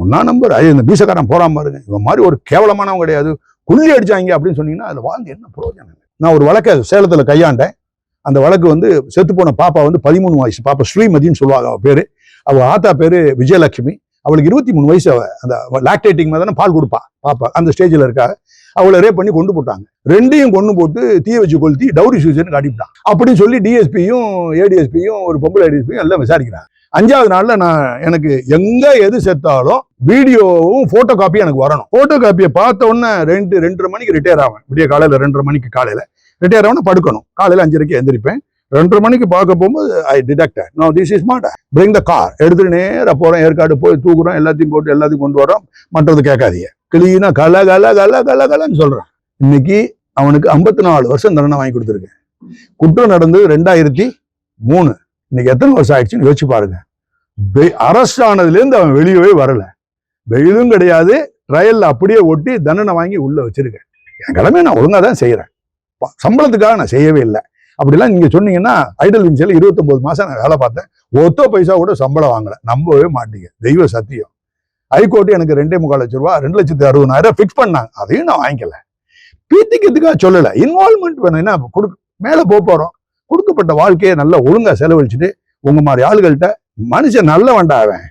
ஒன்னா நம்பர் இந்த பீசக்காரன் போறாம பாருங்க, இவன் மாதிரி ஒரு கேவலமானவன் கிடையாது, குள்ளி அடிச்சாங்க அப்படின்னு சொன்னீங்கன்னா அதுல வாழ்ந்து என்ன பிரயோஜனம்? நான் ஒரு வழக்கை சேலத்துல கையாண்டேன். அந்த வழக்கு வந்து செத்து போன பாப்பா வந்து 13 வயசு பாப்பா, ஸ்ரீமதின்னு சொல்லுவாங்க அவ பேரு. அவ ஆத்தா பேரு விஜயலட்சுமி. அவளுக்கு 23 வயசு. அவ அந்த லாக்டேட்டிங் தானே பால் கொடுப்பா பாப்பா, அந்த ஸ்டேஜ்ல இருக்கா. அவளை ரேப் பண்ணி கொண்டு போட்டாங்க. ரெண்டையும் கொண்டு போட்டு தீய வச்சு கொளுத்தி டவுரி சூசன் காட்டிவிட்டான் அப்படின்னு சொல்லி டிஎஸ்பியும் ஏடிஎஸ்பியும் ஒரு பொம்பளை ஏடிஎஸ்பியும் எல்லாம் விசாரிக்கிறாங்க. 5வது நாள்ல நான் எனக்கு எங்க எது செத்தாலும் வீடியோவும் போட்டோ காப்பி எனக்கு வரணும். போட்டோ காப்பியை பார்த்த உடனே 2:30 மணிக்கு ரிட்டையர் ஆவேன். விடிய காலையில 2:30 மணிக்கு காலையில ரிட்டையர் ஆகணும், படுக்கணும். காலையில 5:30க்கு எந்திரிப்பேன். 2:30 மணிக்கு பார்க்க போகும்போது I detected no this is not. Bring the car. எடுத்துட்டு நேரா போறோம், ஏற்காடு போய் தூக்குறோம், எல்லாத்தையும் போட்டு எல்லாத்தையும் கொண்டு வரோம். மற்றது கேட்காதீங்க, கிளீனா கல கல கல கல கலன்னு சொல்றேன். இன்னைக்கு அவனுக்கு 54 வருஷம் தண்டனை வாங்கி கொடுத்துருக்கேன். குற்றம் நடந்தது 2003. இன்னைக்கு எத்தனை வருஷம் ஆயிடுச்சுன்னு யோசிச்சு பாருங்க. அரெஸ்ட் ஆனதுல இருந்து அவன் வெளியவே வரல, வெயிலும் கிடையாது, ட்ரையல்ல அப்படியே ஒட்டி தண்டனை வாங்கி உள்ள வச்சிருக்கேன். என் கடமை நான் ஒழுங்கா தான் செய்யறேன், சம்பளத்துக்காக நான் செய்யவே இல்லை. அப்படிலாம் நீங்க சொன்னீங்கன்னா ஐடல் விங்ஸ்ல 29 மாசம் நான் வேலை பார்த்தேன், ஒத்த பைசா கூட சம்பளம் வாங்கல. நம்பவே மாட்டீங்க, தெய்வ சத்தியம். ஹைகோர்ட் எனக்கு 2.25 லட்சம் ரூபாய் 2,60,000 ஃபிக்ஸ் பண்ணாங்க, அதையும் நான் வாங்கிக்கல. பீத்திக்கிறதுக்காக சொல்லல, இன்வால்மெண்ட் வேணும். என்ன மேல போறோம், கொடுக்கப்பட்ட வாழ்க்கையை நல்லா ஒழுங்கா செலவழிச்சுட்டு உங்க மாதிரி ஆளுகள்கிட்ட மனுஷன் நல்ல வேண்டாவேன்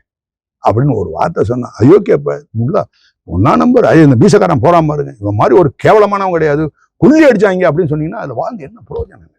அப்படின்னு ஒரு வார்த்தை சொன்னா அயோக்கியப்ப முல்லா ஒன்னா நம்பர் இந்த பீசக்காரன் போறாம பாருங்க, இவன் மாதிரி ஒரு கேவலமானவன் கிடையாது, குள்ளி அடிச்சாங்க அப்படின்னு சொன்னீங்கன்னா அதுல வாழ்ந்து என்ன பிரயோஜனம்?